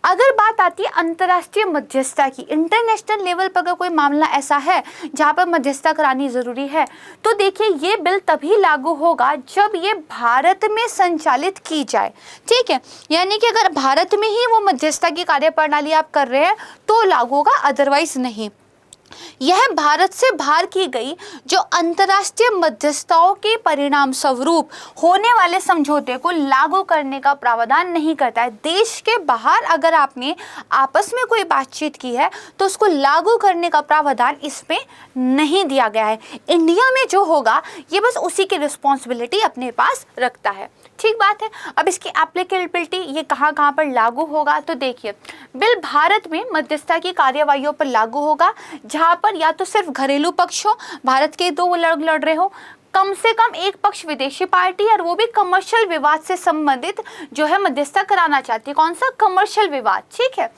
अगर बात आती है अंतर्राष्ट्रीय मध्यस्थता की, इंटरनेशनल लेवल पर अगर कोई मामला ऐसा है जहाँ पर मध्यस्थता करानी जरूरी है, तो देखिए ये बिल तभी लागू होगा जब ये भारत में संचालित की जाए। ठीक है, यानी कि अगर भारत में ही वो मध्यस्थता की कार्यप्रणाली आप कर रहे हैं तो लागू होगा, अदरवाइज नहीं। यह भारत से बाहर की गई जो अंतर्राष्ट्रीय मध्यस्थताओं के परिणाम स्वरूप होने वाले समझौते को लागू करने का प्रावधान नहीं करता है। देश के बाहर अगर आपने आपस में कोई बातचीत की है तो उसको लागू करने का प्रावधान इसमें नहीं दिया गया है। इंडिया में जो होगा ये बस उसी की रिस्पॉन्सिबिलिटी अपने पास रखता है। ठीक बात है। अब इसकी एप्लीकेबिलिटी ये कहाँ कहाँ पर लागू होगा, तो देखिए बिल भारत में मध्यस्थता की कार्यवाहियों पर लागू होगा जहाँ पर या तो सिर्फ घरेलू पक्ष हो, भारत के दो लड़ रहे हो, कम से कम एक पक्ष विदेशी पार्टी, और वो भी कमर्शियल विवाद से संबंधित जो है मध्यस्थता कराना चाहती है। कौन सा, कमर्शियल विवाद। ठीक है,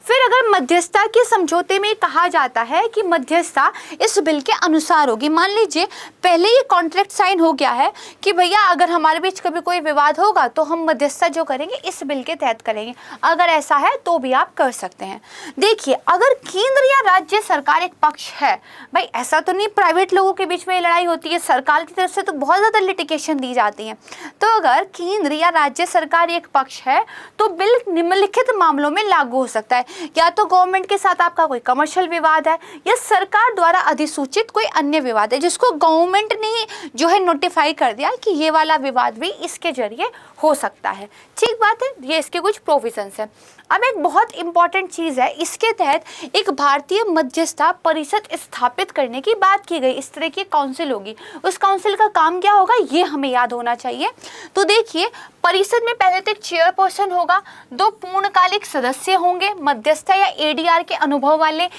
फिर अगर मध्यस्थता के समझौते में कहा जाता है कि मध्यस्थता इस बिल के अनुसार होगी, मान लीजिए पहले ये कॉन्ट्रैक्ट साइन हो गया है कि भैया अगर हमारे बीच कभी कोई विवाद होगा तो हम मध्यस्थता जो करेंगे इस बिल के तहत करेंगे, अगर ऐसा है तो भी आप कर सकते हैं। देखिए अगर केंद्र या राज्य सरकार एक पक्ष है, भाई ऐसा तो नहीं प्राइवेट लोगों के बीच में लड़ाई होती है, सरकार की तरफ से तो बहुत ज़्यादा लिटिगेशन दी जाती है, तो अगर केंद्र या राज्य सरकार एक पक्ष है तो बिल निम्नलिखित मामलों में लागू हो सकता है। या तो गवर्नमेंट के साथ आपका कोई कमर्शियल विवाद है, या सरकार द्वारा अधिसूचित कोई अन्य विवाद है जिसको गवर्नमेंट ने जो है नोटिफाई कर दिया कि ये वाला विवाद भी इसके जरिए हो सकता है। ठीक बात है, ये इसके कुछ प्रोविजंस है। अब एक बहुत इंपॉर्टेंट चीज़ है, इसके तहत एक भारतीय मध्यस्थता परिषद स्थापित करने की बात की गई। इस तरह की काउंसिल होगी, उस काउंसिल का काम क्या होगा ये हमें याद होना चाहिए। तो देखिए परिषद में पहले तो एक चेयरपर्सन होगा, 2 पूर्णकालिक सदस्य होंगे मध्यस्थता या एडीआर के अनुभव वाले।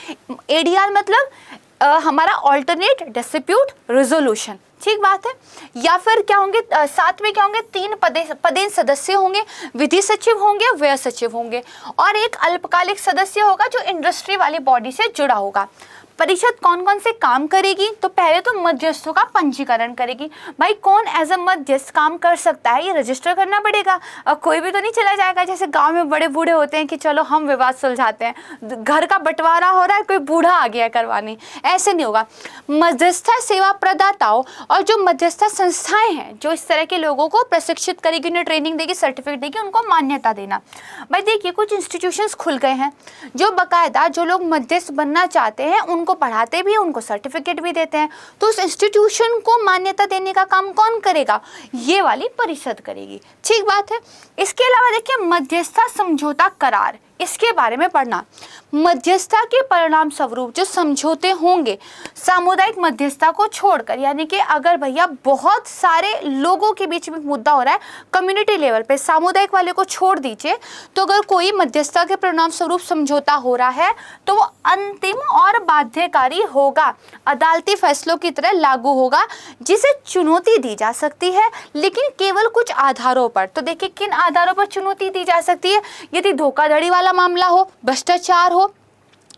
एडीआर मतलब हमारा ऑल्टरनेट डिस्प्यूट रेजोल्यूशन। ठीक बात है। या फिर क्या होंगे, साथ में क्या होंगे, 3 पदेन सदस्य होंगे, विधि सचिव होंगे, व्यय सचिव होंगे, और एक अल्पकालिक सदस्य होगा जो इंडस्ट्री वाली बॉडी से जुड़ा होगा। परिषद कौन कौन से काम करेगी, तो पहले तो मध्यस्थों का पंजीकरण करेगी। भाई कौन एज अ मध्यस्थ काम कर सकता है ये रजिस्टर करना पड़ेगा, और कोई भी तो नहीं चला जाएगा जैसे गांव में बड़े बूढ़े होते हैं कि चलो हम विवाद सुलझाते हैं, घर का बंटवारा हो रहा है कोई बूढ़ा आ गया करवाने, ऐसे नहीं होगा। मध्यस्थता सेवा प्रदाताओं और जो मध्यस्थता संस्थाएं हैं जो इस तरह के लोगों को प्रशिक्षित करेगी, उन्हें ट्रेनिंग देगी, सर्टिफिकेट देगी, उनको मान्यता देना। भाई देखिए कुछ इंस्टीट्यूशंस खुल गए हैं जो बाकायदा जो लोग मध्यस्थ बनना चाहते हैं उनको पढ़ाते भी, उनको सर्टिफिकेट भी देते हैं। तो उस इंस्टीट्यूशन को मान्यता देने का काम कौन करेगा, ये वाली परिषद करेगी। ठीक बात है। इसके अलावा देखिए मध्यस्थता समझौता करार, इसके बारे में पढ़ना। मध्यस्थता के परिणाम स्वरूप जो समझौते होंगे सामुदायिक मध्यस्थता को छोड़कर, यानी कि अगर भैया बहुत सारे लोगों के बीच में मुद्दा हो रहा है कम्युनिटी लेवल पे, सामुदायिक वाले को छोड़ दीजिए, तो अगर कोई मध्यस्थता के परिणाम स्वरूप समझौता हो रहा है तो वो अंतिम और बाध्यकारी होगा, अदालती फैसलों की तरह लागू होगा, जिसे चुनौती दी जा सकती है लेकिन केवल कुछ आधारों पर। तो देखिए किन आधारों पर चुनौती दी जा सकती है, यदि धोखाधड़ी वाला मामला हो, भ्रष्टाचार हो,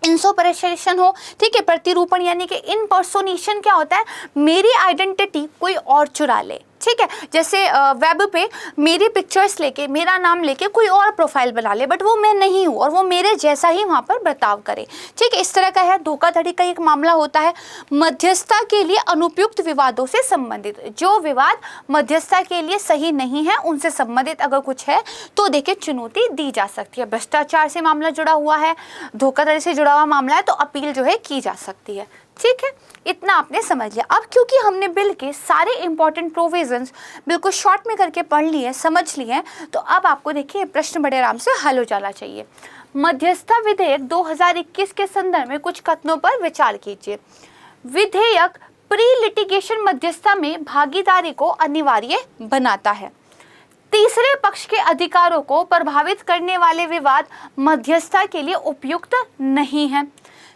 इंसोपरेशन हो, ठीक है, प्रतिरूपण यानी कि इनपर्सोनेशन क्या होता है, मेरी आइडेंटिटी कोई और चुरा ले। ठीक है, जैसे वेब पे मेरी पिक्चर्स लेके, मेरा नाम लेके कोई और प्रोफाइल बना ले, बट वो मैं नहीं हूँ और वो मेरे जैसा ही वहाँ पर बर्ताव करे। ठीक है, इस तरह का है। धोखाधड़ी का एक मामला होता है। मध्यस्थता के लिए अनुपयुक्त विवादों से संबंधित, जो विवाद मध्यस्थता के लिए सही नहीं है उनसे संबंधित अगर कुछ है तो देखिए चुनौती दी जा सकती है। भ्रष्टाचार से मामला जुड़ा हुआ है, धोखाधड़ी से जुड़ा हुआ मामला है, तो अपील जो है की जा सकती है। ठीक है, इतना आपने समझ लिया। अब क्योंकि हमने बिल के सारे इंपॉर्टेंट प्रोविजंस बिल्कुल शॉर्ट में करके पढ़ लिए, समझ लिए, तो अब आपको देखिए प्रश्न बड़े आराम से हल हो जाना चाहिए। मध्यस्थता विधेयक 2021 के संदर्भ में कुछ कथनों पर विचार कीजिए। विधेयक प्री लिटिगेशन मध्यस्थता में भागीदारी को अनिवार्य बनाता है। तीसरे पक्ष के अधिकारों को प्रभावित करने वाले विवाद मध्यस्थता के लिए उपयुक्त नहीं है।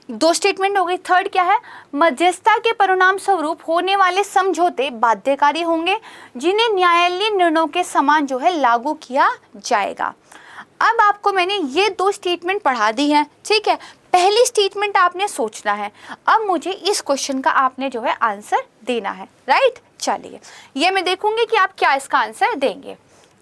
2 स्टेटमेंट हो गई। थर्ड क्या है, मध्यस्थता के परिणाम स्वरूप होने वाले समझौते बाध्यकारी होंगे जिन्हें न्यायालयीय निर्णयों के समान जो है लागू किया जाएगा। अब आपको मैंने ये 2 स्टेटमेंट पढ़ा दी हैं, ठीक है। पहली स्टेटमेंट आपने सोचना है, अब मुझे इस क्वेश्चन का आपने जो है आंसर देना है, राइट। चलिए ये मैं देखूंगी कि आप क्या इसका आंसर देंगे।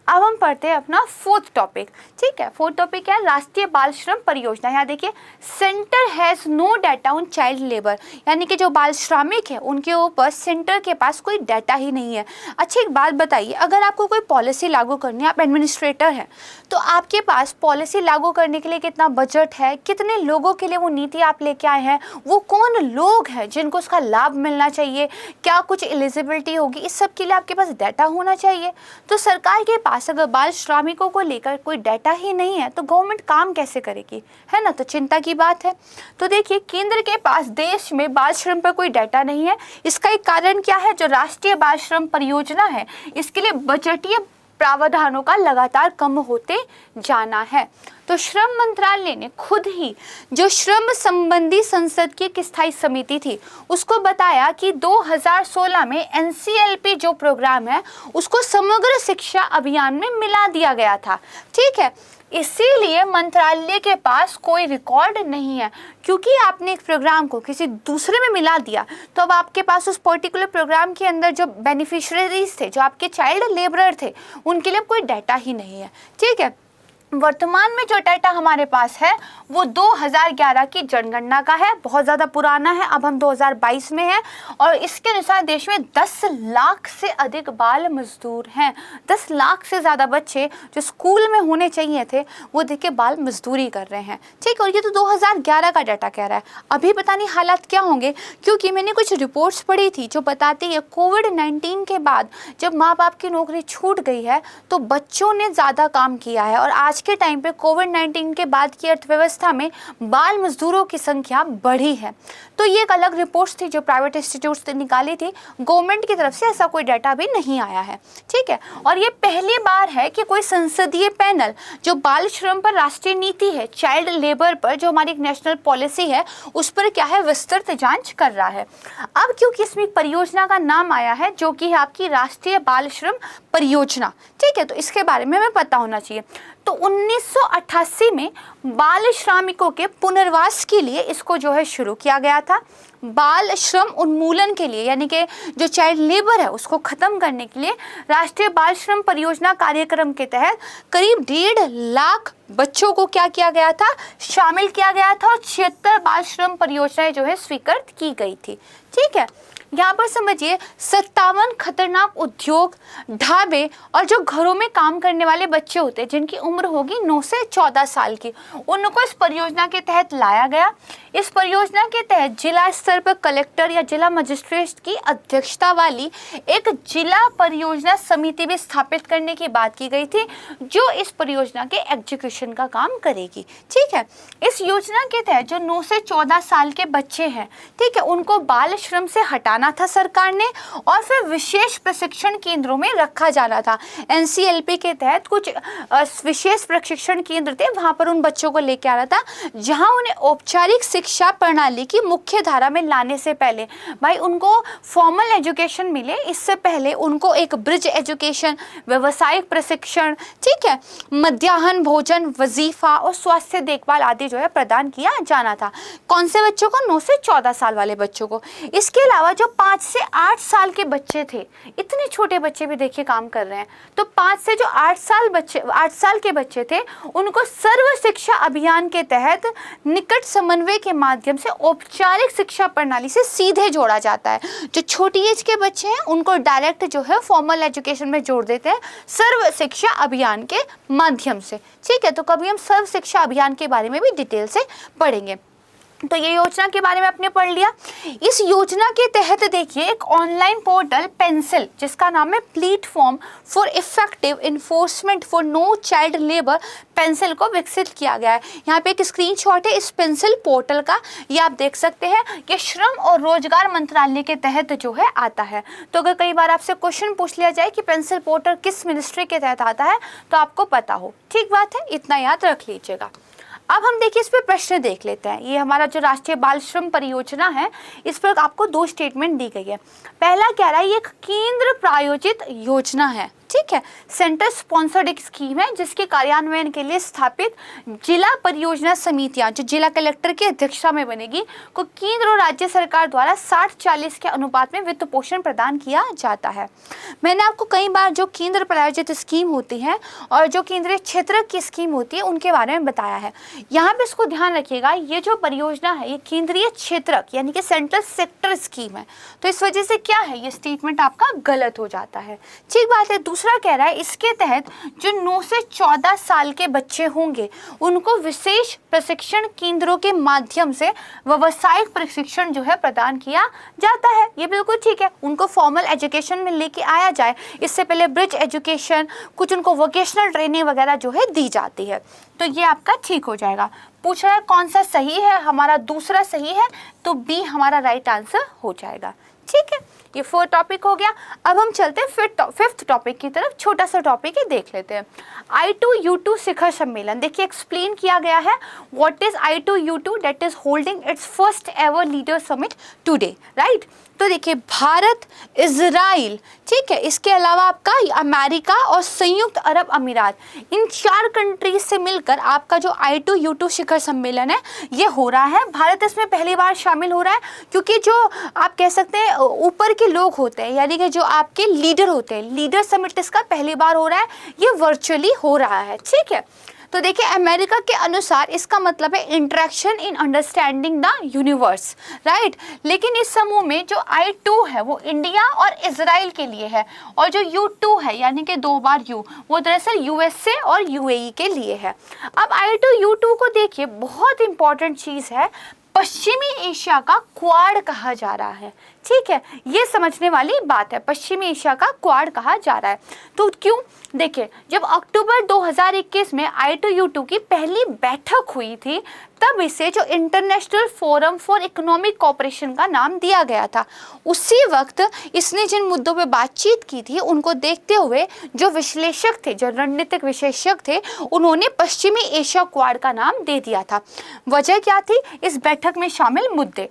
अब हम पढ़ते हैं अपना 4th टॉपिक, ठीक है। 4th टॉपिक है राष्ट्रीय बाल श्रम परियोजना। यहाँ देखिए, centre has no data on child labour, यानी कि जो बाल श्रमिक है उनके ऊपर सेंटर के पास कोई डाटा ही नहीं है। अच्छा एक बात बताइए, अगर आपको कोई पॉलिसी लागू करनी है, आप एडमिनिस्ट्रेटर हैं, तो आपके पास पॉलिसी लागू करने के लिए कितना बजट है, कितने लोगों के लिए वो नीति आप लेके आए हैं, वो कौन लोग हैं जिनको उसका लाभ मिलना चाहिए, क्या कुछ एलिजिबिलिटी होगी, इस सब के लिए आपके पास डाटा होना चाहिए। तो सरकार के पास अगर बाल श्रमिकों को लेकर कोई डाटा ही नहीं है तो गवर्नमेंट काम कैसे करेगी, है ना। तो चिंता की बात है। तो देखिए, केंद्र के पास देश में बाल श्रम पर कोई डाटा नहीं है। इसका एक कारण क्या है, जो राष्ट्रीय बाल श्रम परियोजना है इसके लिए बजटीय प्रावधानों का लगातार कम होते जाना है। तो श्रम मंत्रालय ने खुद ही जो श्रम संबंधी संसद की एक स्थायी समिति थी उसको बताया कि 2016 में एनसीएलपी जो प्रोग्राम है उसको समग्र शिक्षा अभियान में मिला दिया गया था, ठीक है। इसीलिए मंत्रालय के पास कोई रिकॉर्ड नहीं है, क्योंकि आपने एक प्रोग्राम को किसी दूसरे में मिला दिया तो अब आपके पास उस पर्टिकुलर प्रोग्राम के अंदर जो बेनिफिशियरीज थे, जो आपके चाइल्ड लेबरर थे, उनके लिए कोई डाटा ही नहीं है, ठीक है। वर्तमान में जो डाटा हमारे पास है वो 2011 की जनगणना का है, बहुत ज़्यादा पुराना है। अब हम 2022 में हैं और इसके अनुसार देश में 10 लाख से अधिक बाल मजदूर हैं। 10 लाख से ज़्यादा बच्चे जो स्कूल में होने चाहिए थे वो देखिए बाल मजदूरी कर रहे हैं, ठीक है। और ये तो 2011 का डाटा कह रहा है। अभी पता नहीं हालात क्या होंगे, क्योंकि मैंने कुछ रिपोर्ट्स पढ़ी थी जो बताती है कोविड-19 के बाद जब माँ बाप की नौकरी छूट गई है तो बच्चों ने ज़्यादा काम किया है और आज के टाइम पे कोविड-19 के बाद की अर्थव्यवस्था में बाल मजदूरों की संख्या बढ़ी है। तो ये एक अलग रिपोर्ट्स थी जो प्राइवेट इंस्टीट्यूट्स ने निकाली थी, गवर्नमेंट की तरफ से ऐसा कोई डाटा अभी नहीं आया है, ठीक है। और ये पहली बार है कि कोई संसदीय पैनल जो बाल श्रम पर राष्ट्रीय नीति है, चाइल्ड लेबर पर जो हमारी एक नेशनल पॉलिसी है उस पर क्या है विस्तृत जांच कर रहा है। अब क्योंकि इसमें परियोजना का नाम आया है जो कि है आपकी राष्ट्रीय बाल श्रम परियोजना, ठीक है, तो इसके बारे में हमें पता होना चाहिए। तो 1988 में बाल श्रमिकों के पुनर्वास के लिए इसको जो है शुरू किया गया था। बाल श्रम उन्मूलन के लिए, यानी कि जो चाइल्ड लेबर है उसको खत्म करने के लिए राष्ट्रीय बाल श्रम परियोजना कार्यक्रम के तहत करीब 1.5 लाख बच्चों को क्या किया गया था, शामिल किया गया था और 76 बाल श्रम परियोजनाएं जो है स्वीकृत की गई थी, ठीक है। यहाँ पर समझिए 57 खतरनाक उद्योग, ढाबे और जो घरों में काम करने वाले बच्चे होते हैं जिनकी उम्र होगी 9 से 14 साल की, उनको इस परियोजना के तहत लाया गया। इस परियोजना के तहत जिला स्तर पर कलेक्टर या जिला मजिस्ट्रेट की अध्यक्षता वाली एक जिला परियोजना समिति भी स्थापित करने की बात की गई थी जो इस परियोजना के एग्जीक्यूशन का काम करेगी, ठीक है। इस योजना के तहत जो 9 से 14 साल के बच्चे हैं, ठीक है, उनको बाल श्रम से हटाना था सरकार ने और फिर विशेष प्रशिक्षण केंद्रों में रखा जाना था। एनसीएलपी के तहत कुछ विशेष प्रशिक्षण केंद्र थे, वहां पर उन बच्चों को लेके आना था जहां उन्हें औपचारिक शिक्षा प्रणाली की मुख्य धारा में लाने से पहले भाई उनको फॉर्मल एजुकेशन मिले, इससे पहले उनको एक ब्रिज एजुकेशन, व्यावसायिक प्रशिक्षण, ठीक है, मध्याह्न भोजन, वजीफा और स्वास्थ्य देखभाल आदि जो है प्रदान किया जाना था। कौन से बच्चों को? 9 से 14 साल वाले बच्चों को। इसके अलावा जो 5 से 8 साल के बच्चे थे, इतने छोटे बच्चे भी देखिए काम कर रहे हैं, तो 5 से जो 8 साल के बच्चे थे उनको सर्व शिक्षा अभियान के तहत निकट समन्वय के माध्यम से औपचारिक शिक्षा प्रणाली से सीधे जोड़ा जाता है। जो छोटी एज के बच्चे हैं उनको डायरेक्ट जो है फॉर्मल एजुकेशन में जोड़ देते हैं सर्व शिक्षा अभियान के माध्यम से, ठीक है। तो कभी हम सर्व शिक्षा अभियान के बारे में भी डिटेल से पढ़ेंगे। तो ये योजना के बारे में आपने पढ़ लिया। इस योजना के तहत देखिए एक ऑनलाइन पोर्टल पेंसिल, जिसका नाम है platform for effective enforcement for no child labour, PENCIL को विकसित किया गया है। यहाँ पे एक स्क्रीनशॉट है इस पेंसिल पोर्टल का, ये आप देख सकते हैं। ये श्रम और रोजगार मंत्रालय के तहत जो है आता है। तो अगर कई बार आपसे क्वेश्चन पूछ लिया जाए कि पेंसिल पोर्टल किस मिनिस्ट्री के तहत आता है तो आपको पता हो, ठीक बात है, इतना याद रख लीजिएगा। अब हम देखिए इस पे प्रश्न देख लेते हैं। ये हमारा जो राष्ट्रीय बाल श्रम परियोजना है इस पर आपको 2 स्टेटमेंट दी गई है। पहला कह रहा है ये एक केंद्र प्रायोजित योजना है, ठीक है। सेंटर स्पॉन्सर्ड एक स्कीम है जिसके कार्यान्वयन के लिए स्थापित जिला परियोजना समितियां जो जिला कलेक्टर की अध्यक्षता में बनेगी को केंद्र और राज्य सरकार द्वारा 60-40 के अनुपात में वित्त पोषण प्रदान किया जाता है। मैंने आपको कई बार जो केंद्र प्रायोजित स्कीम होती है और जो केंद्रीय क्षेत्र की स्कीम होती है उनके बारे में बताया है। यहाँ पे इसको ध्यान रखिएगा, ये जो परियोजना है ये केंद्रीय क्षेत्र यानी कि सेंट्रल सेक्टर स्कीम है, तो इस वजह से क्या है ये स्टेटमेंट आपका गलत हो जाता है। ठीक बात है। दूसरा कह रहा है इसके तहत जो 9 से 14 साल के बच्चे होंगे उनको विशेष प्रशिक्षण केंद्रों के माध्यम से व्यावसायिक प्रशिक्षण जो है प्रदान किया जाता है। ये बिल्कुल ठीक है, उनको फॉर्मल एजुकेशन में लेके आया जाए, इससे पहले ब्रिज एजुकेशन, कुछ उनको वोकेशनल ट्रेनिंग वगैरह जो है दी जाती है, तो ये आपका ठीक हो जाएगा। पूछ रहा है कौन सा सही है, हमारा दूसरा सही है, तो बी हमारा राइट आंसर हो जाएगा। ठीक है, ये 4 टॉपिक हो गया। अब हम चलते हैं फिफ्थ टॉपिक की तरफ। छोटा सा टॉपिक है, देख लेते हैं। I2U2 शिखर सम्मेलन, देखिए एक्सप्लेन किया गया है what is I2U2 that is holding it's first ever leader summit today, right. तो देखिए भारत, इजराइल, ठीक है, इसके अलावा आपका अमेरिका और संयुक्त अरब अमीरात, इन 4 कंट्रीज से मिलकर आपका जो I2U2 शिखर सम्मेलन है ये हो रहा है। भारत इसमें पहली बार शामिल हो रहा है क्योंकि जो आप कह सकते हैं ऊपर के लोग होते हैं यानी कि जो आपके लीडर होते हैं, लीडर समिट इसका पहली बार हो रहा है, ये वर्चुअली हो रहा है। ठीक है, तो देखिए अमेरिका के अनुसार इसका मतलब है interaction in understanding the universe, right. लेकिन इस समूह में जो I2 है वो इंडिया और इजराइल के लिए है, और जो U2 है यानी कि 2 बार U वो दरअसल USA और UAE के लिए है। अब I2U2 को देखिए, बहुत इंपॉर्टेंट चीज़ है, पश्चिमी एशिया का क्वाड कहा जा रहा है। ठीक है, ये समझने वाली बात है, पश्चिमी एशिया का क्वाड कहा जा रहा है। तो क्यों? देखिए जब अक्टूबर 2021 में I2U2 की पहली बैठक हुई थी तब इसे जो international forum for economic cooperation का नाम दिया गया था। उसी वक्त इसने जिन मुद्दों पे बातचीत की थी उनको देखते हुए जो विश्लेषक थे, जो रणनीतिक विशेषज्ञ थे, उन्होंने पश्चिमी एशिया क्वाड का नाम दे दिया था। वजह क्या थी? इस बैठक में शामिल मुद्दे।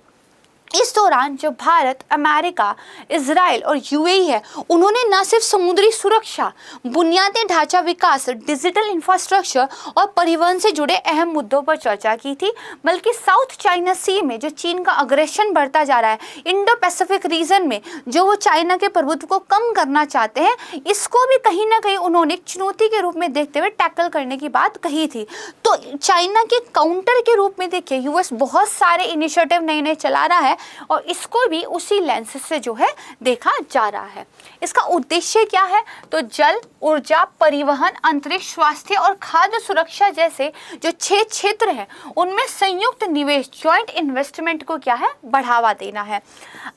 इस दौरान जो भारत, अमेरिका, इजराइल और UAE है उन्होंने न सिर्फ समुद्री सुरक्षा, बुनियादी ढांचा विकास, डिजिटल इंफ्रास्ट्रक्चर और परिवहन से जुड़े अहम मुद्दों पर चर्चा की थी, बल्कि साउथ चाइना सी में जो चीन का अग्रेशन बढ़ता जा रहा है, इंडो पैसिफिक रीजन में जो वो चाइना के प्रभुत्व को कम करना चाहते हैं, इसको भी कहीं ना कहीं उन्होंने चुनौती के रूप में देखते हुए टैकल करने की बात कही थी। तो चाइना के काउंटर के रूप में देखिए US बहुत सारे इनिशिएटिव नए नए चला रहा है और इसको भी उसी लेंस से जो है देखा जा रहा है। इसका उद्देश्य क्या है? तो जल, ऊर्जा, परिवहन, अंतरिक्ष, स्वास्थ्य और खाद्य सुरक्षा जैसे जो 6 क्षेत्र हैं उनमें संयुक्त निवेश, ज्वाइंट इन्वेस्टमेंट को क्या है? बढ़ावा देना है।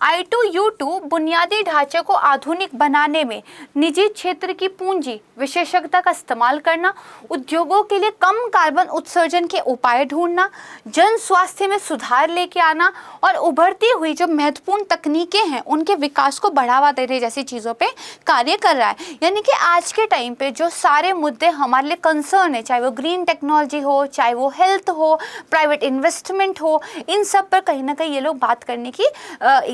I2U2 बुनियादी ढांचे को आधुनिक बनाने में निजी क्षेत्र की पूंजी विशेषज्ञता का इस्तेमाल करना, उद्योगों के लिए कम कार्बन उत्सर्जन के उपाय ढूंढना, जन स्वास्थ्य में सुधार लेके आना और उभरती हुई जो महत्वपूर्ण तकनीकें हैं उनके विकास को बढ़ावा देने जैसी चीज़ों पे कार्य कर रहा है। यानी कि आज के टाइम पे जो सारे मुद्दे हमारे लिए कंसर्न है, चाहे वो ग्रीन टेक्नोलॉजी हो, चाहे वो हेल्थ हो, प्राइवेट इन्वेस्टमेंट हो, इन सब पर कहीं ना कहीं ये लोग बात करने की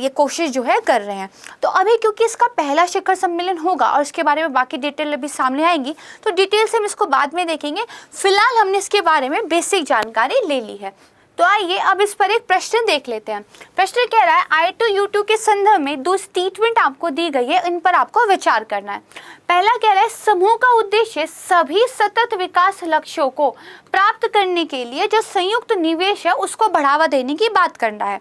ये कोशिश जो है कर रहे हैं। तो अभी क्योंकि इसका पहला शिखर सम्मेलन होगा और इसके बारे में बाकी डिटेल अभी सामने आएंगी, तो डिटेल से हम इसको बाद में देखेंगे। फिलहाल हमने इसके बारे में बेसिक जानकारी ले ली है। तो आइए अब इस पर एक प्रश्न देख लेते हैं। प्रश्न कह रहा है I2U2 के संदर्भ में 2 स्टेटमेंट आपको दी गई है, इन पर आपको विचार करना है। पहला कह रहा है समूह का उद्देश्य सभी सतत विकास लक्ष्यों को प्राप्त करने के लिए जो संयुक्त निवेश है उसको बढ़ावा देने की बात करना है।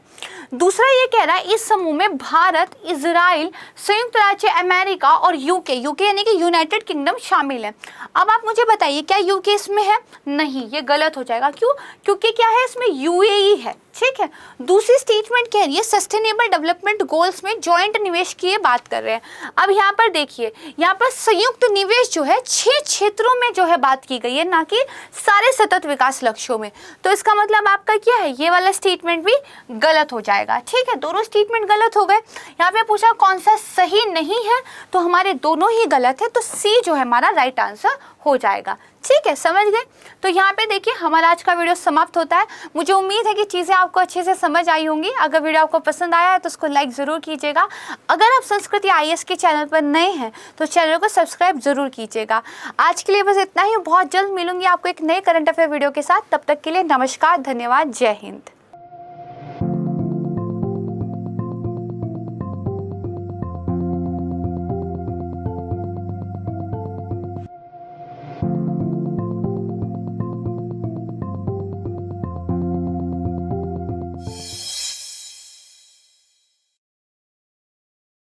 दूसरा ये कह रहा है इस समूह में भारत, इजराइल, संयुक्त राज्य अमेरिका और यूके यानी कि यूनाइटेड किंगडम शामिल है। अब आप मुझे बताइए क्या यूके इसमें है? नहीं, ये गलत हो जाएगा। क्यों? क्योंकि क्या है इसमें UAE है। ठीक है। दूसरी स्टेटमेंट कह रही है सस्टेनेबल डेवलपमेंट गोल्स में जॉइंट निवेश की बात कर रहे हैं। अब यहाँ पर देखिए, यहाँ पर संयुक्त निवेश जो है 6 क्षेत्रों में जो है बात की गई है, ना कि सारे सतत विकास लक्ष्यों में। तो इसका मतलब आपका क्या है? ये वाला स्टेटमेंट भी गलत हो जाएगा। ठीक है, दोनों स्टेटमेंट गलत हो गए। यहाँ पे पूछा कौन सा सही नहीं है, तो हमारे दोनों ही गलत है, तो C जो है हमारा राइट आंसर हो जाएगा। ठीक है, समझ गए। तो यहाँ पे देखिए हमारा आज का वीडियो समाप्त होता है। मुझे उम्मीद है कि चीज़ें आपको अच्छे से समझ आई होंगी। अगर वीडियो आपको पसंद आया है तो उसको लाइक ज़रूर कीजिएगा। अगर आप संस्कृति IAS के चैनल पर नए हैं तो चैनल को सब्सक्राइब ज़रूर कीजिएगा। आज के लिए बस इतना ही। बहुत जल्द मिलूंगी आपको एक नए करंट अफेयर वीडियो के साथ। तब तक के लिए नमस्कार, धन्यवाद, जय हिंद।